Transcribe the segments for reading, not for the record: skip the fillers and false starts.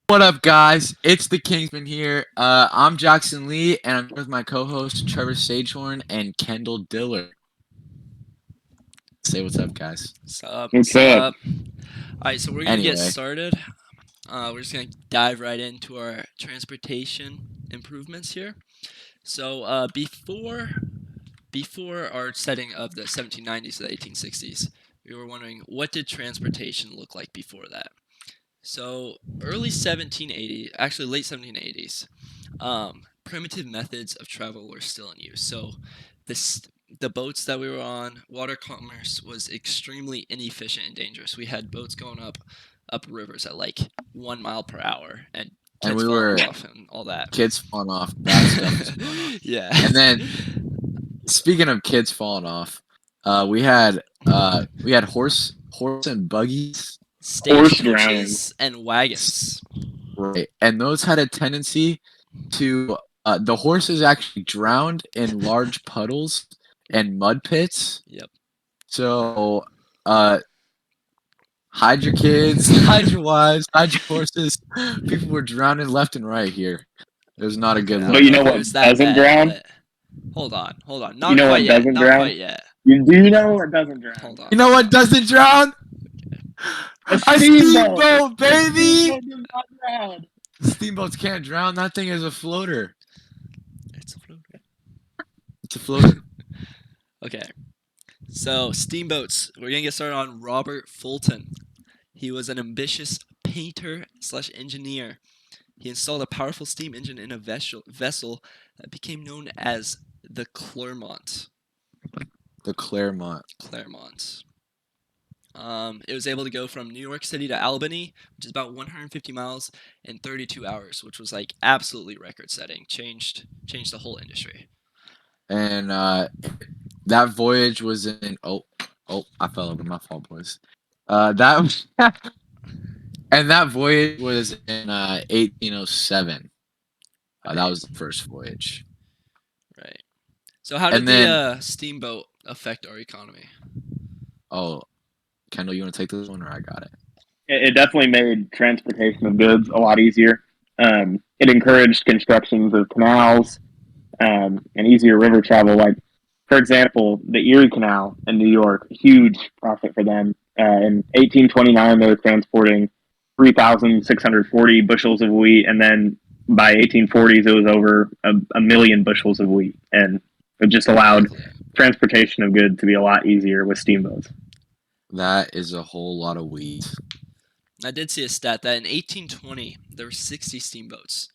What up, guys? It's the Kingsman here. I'm Jackson Lee, and I'm with my co-hosts Trevor Sagehorn and Kendall Diller. Say what's up, guys. Sup? What's up? Sup? Alright, so we're gonna get Anyway, started. We're just gonna dive right into our transportation improvements here. So before our setting of the 1790s to the 1860s, we were wondering what did transportation look like before that. So early 1780s, actually late 1780s, primitive methods of travel were still in use. So this the boats that we were on, water commerce was extremely inefficient and dangerous. We had boats going up rivers at like 1 mile per hour, and and kids we falling were off and all that. kids falling off. Bad stuff was going on. Yeah. And then, speaking of kids falling off, we had horse and buggies, Stagecoaches and wagons. right? And those had a tendency to the horses actually drowned in large puddles and mud pits. Yep. So, hide your kids, hide your wives, hide your horses. People were drowning left and right here. It was not a good I look. But don't you know know if it what was that doesn't bad, drown? but hold on. You Not know quite what yet. doesn't Not drown? quite yet. Do you know what doesn't drown? Hold on. You know what doesn't drown? A A steamboat! steamboat, baby! Steamboat does not drown. Steamboats can't drown. That thing is a floater. It's a floater. It's a floater. Okay. So, steamboats. We're going to get started on Robert Fulton. He was an ambitious painter/engineer. He installed a powerful steam engine in a vessel that became known as the Clermont. The Claremont. It was able to go from New York City to Albany, which is about 150 miles, in 32 hours, which was like absolutely record-setting. Changed the whole industry. And that voyage was in I fell over. My fault, boys. That and that voyage was in 1807. That was the first voyage. Right. So how did And then- the steamboat affect our economy? Oh, Kendall, you want to take this one, or I got it? It definitely made transportation of goods a lot easier. It encouraged constructions of canals and easier river travel. Like, for example, the Erie Canal in New York, huge profit for them. In 1829, they were transporting 3,640 bushels of wheat, and then by 1840s, it was over a million bushels of wheat, and it just allowed transportation of goods to be a lot easier with steamboats. That is a whole lot of wheat. I did see a stat that in 1820 there were 60 steamboats,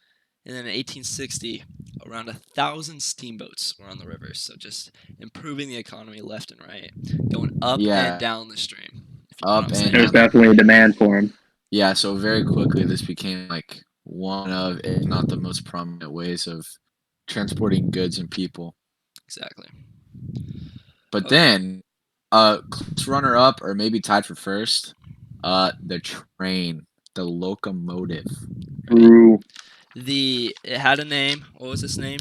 and then in 1860 around 1,000 steamboats were on the rivers. So just improving the economy left and right, going up Yeah. and down the stream. If you know Up what I'm and saying. There's definitely a demand for them. Yeah, so very quickly this became like one of, if not the most prominent ways of transporting goods and people. Exactly. But Okay. then, close runner up, or maybe tied for first, the train, the locomotive. True. It had a name. What was its name?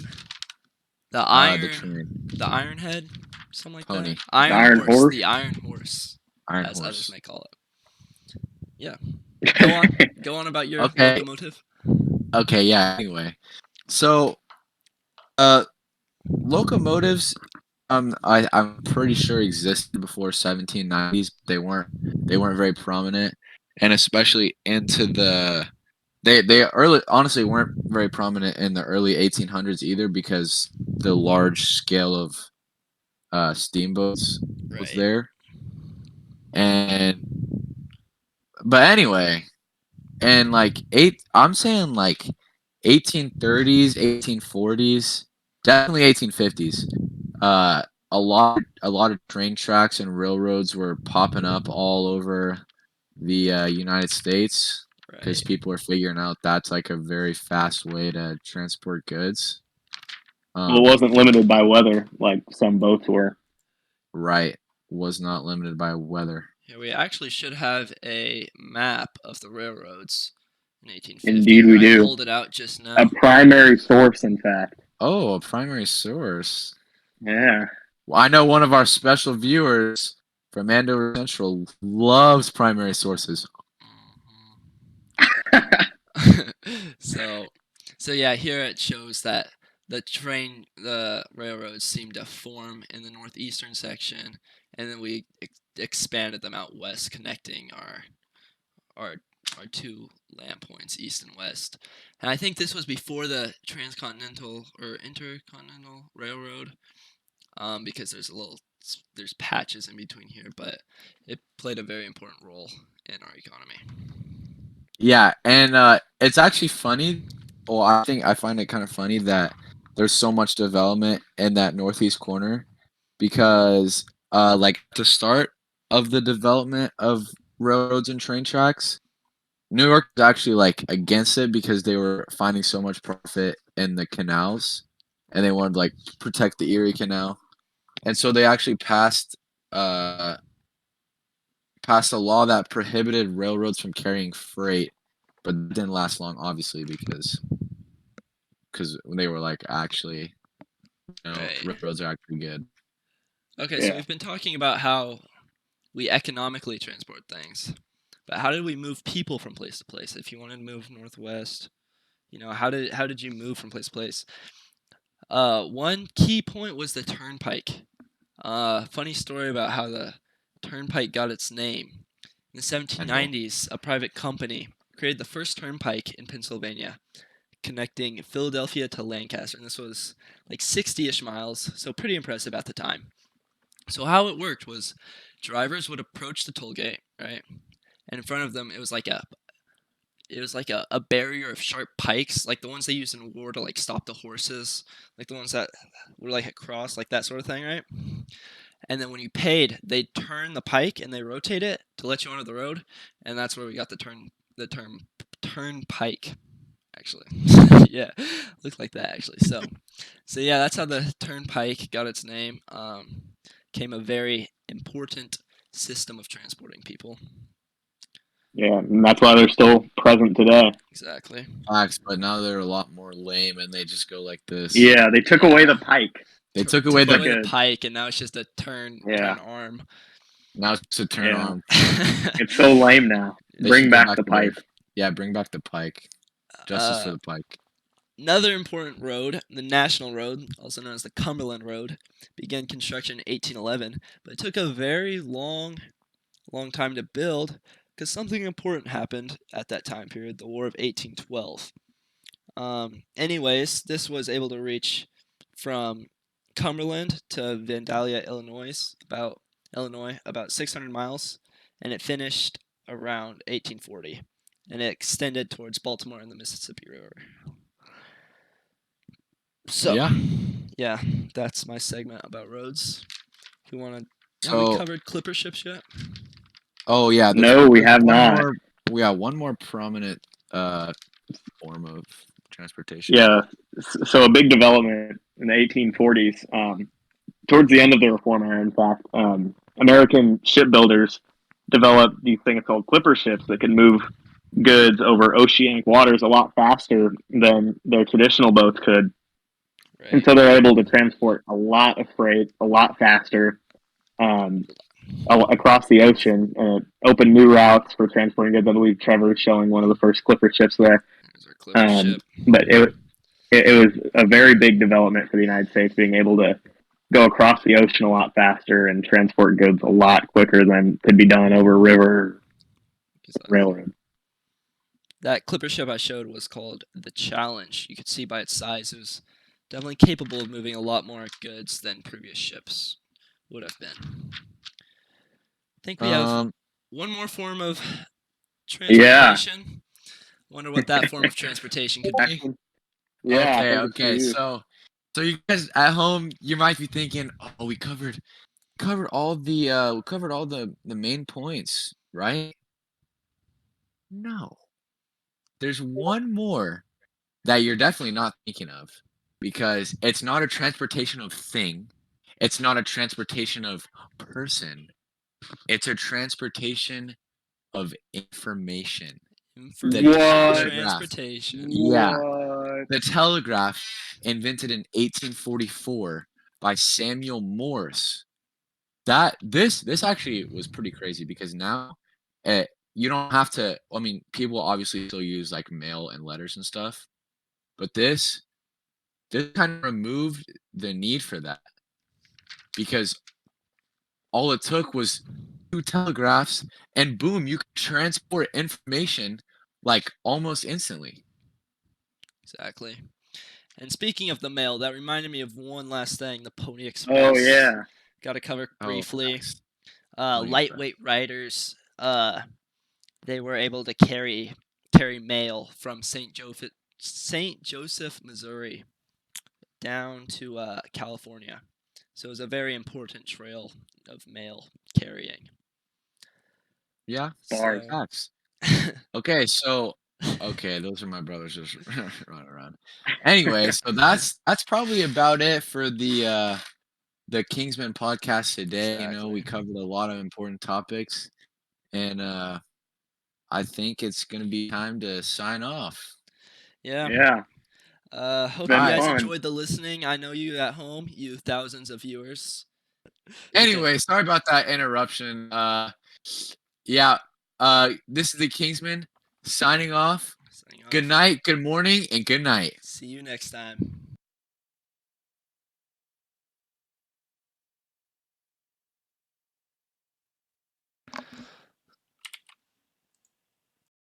The The train, the Iron Head, something like Pony. that. Iron, Iron Horse. Horse? The Iron Horse, Iron as others horse. may call it. Yeah. Go on. Go on about your Okay. locomotive. Okay, yeah. Anyway, so, locomotives, I'm pretty sure existed before 1790s. They weren't very prominent, and especially into the they early honestly weren't very prominent in the early 1800s either, because the large scale of steamboats was Right. there. And but anyway, and I'm saying like 1830s, 1840s, definitely 1850s. A lot of train tracks and railroads were popping up all over the United States, because Right. people are figuring out that's like a very fast way to transport goods. Well, it wasn't limited by weather like some boats were. Right, was not limited by weather. Yeah, we actually should have a map of the railroads in 1850. Indeed, we I do. pulled it out just now. A primary source, in fact. Oh, a primary source. Yeah. Well, I know one of our special viewers from Andover Central loves primary sources. So, so yeah, here it shows that the railroads seem to form in the northeastern section, and then we expanded them out west, connecting our our two land points, east and west. And I think this was before the transcontinental or intercontinental railroad, because there's patches in between here, but it played a very important role in our economy. Yeah, and it's actually funny. Well, I find it kind of funny that there's so much development in that northeast corner because like the start of the development of railroads and train tracks, New York was actually like against it because they were finding so much profit in the canals and they wanted to like protect the Erie Canal. And so they actually uh passed a law that prohibited railroads from carrying freight, but it didn't last long, obviously, because they were like actually, Right. railroads are actually good. Okay, so Yeah. we've been talking about how we economically transport things, but how did we move people from place to place? If you wanted to move northwest, how did you move from place to place? One key point was the turnpike. Funny story about how the turnpike got its name. In the Kendall. 1790s, a private company created the first turnpike in Pennsylvania, connecting Philadelphia to Lancaster, and this was like 60-ish miles, so pretty impressive at the time. So how it worked was drivers would approach the toll gate, right? And in front of them it was like a barrier of sharp pikes, like the ones they used in war to like stop the horses, like the ones that were like a cross, like that sort of thing, right? And then when you paid, they'd turn the pike and they rotate it to let you onto the road, and that's where we got the term turnpike. Actually, yeah, looked like that actually. So yeah, that's how the turnpike got its name. Came a very important system of transporting people. Yeah, and that's why they're still present today. Exactly. Facts, but now they're a lot more lame and they just go like this. Yeah, they took away Yeah. the pike. They Took took away took Like the away the a pike, and now it's just a turn yeah, arm. now it's a turn yeah. on. It's so lame now. They should Bring go back back the to where, pike. yeah, bring back the pike. Justice for uh, the pike. Another important road, the National Road, also known as the Cumberland Road, began construction in 1811, but it took a very long time to build because something important happened at that time period, the War of 1812. Anyways, this was able to reach from Cumberland to Vandalia, Illinois, about 600 miles, and it finished around 1840, and it extended towards Baltimore and the Mississippi River. So, Yeah. yeah, that's my segment about roads. If you want to, have we So, covered clipper ships yet? oh yeah, No, we there's have one not. more. We got one more prominent form of transportation. Yeah, so a big development in the 1840s, towards the end of the Reform era, in fact, American shipbuilders developed these things called clipper ships that could move goods over oceanic waters a lot faster than their traditional boats could. And Right. so they're able to transport a lot of freight a lot faster, um, across the ocean, open new routes for transporting goods. I believe Trevor is showing one of the first clipper ships there. There's our clipper ship. But it was a very big development for the United States, being able to go across the ocean a lot faster and transport goods a lot quicker than could be done over river Exactly. railroad. That clipper ship I showed was called the Challenge. You could see by its size, it was definitely capable of moving a lot more goods than previous ships would have been. I think we have Um, one more form of Yeah. transportation. Wonder what that form of transportation could be. Yeah, I okay, think it's for okay. you. So you guys at home, you might be thinking, "Oh, we covered all the main points, right?" No. There's one more that you're definitely not thinking of because it's not a transportation of thing. It's not a transportation of person. It's a transportation of information. The Information What? telegraph. transportation. Yeah. What? The telegraph, invented in 1844 by Samuel Morse. This actually was pretty crazy because now, you don't have to. I mean, people obviously still use like mail and letters and stuff, but this kind of removed the need for that because all it took was two telegraphs, and boom, you could transport information like almost instantly. Exactly. And speaking of the mail, that reminded me of one last thing: the Pony Oh Express. yeah. Got to cover Oh, briefly. facts. Pony Express. Lightweight riders. They were able to carry mail from St. Joseph, Missouri, down to California. So it was a very important trail of mail carrying. Yeah, Bars. So, facts. Okay, so okay, those are my brothers just running around. Anyway, so that's probably about it for the Kingsman podcast today. You know, we exactly. covered a lot of important topics, and I think it's gonna be time to sign off. Yeah. Yeah. It's Hope All you been right. guys fun. enjoyed the listening. I know you at home, you thousands of viewers. Okay. Anyway, sorry about that interruption. Yeah. This is the Kingsman signing off. Signing Good off. night, good morning, and good night. See you next time.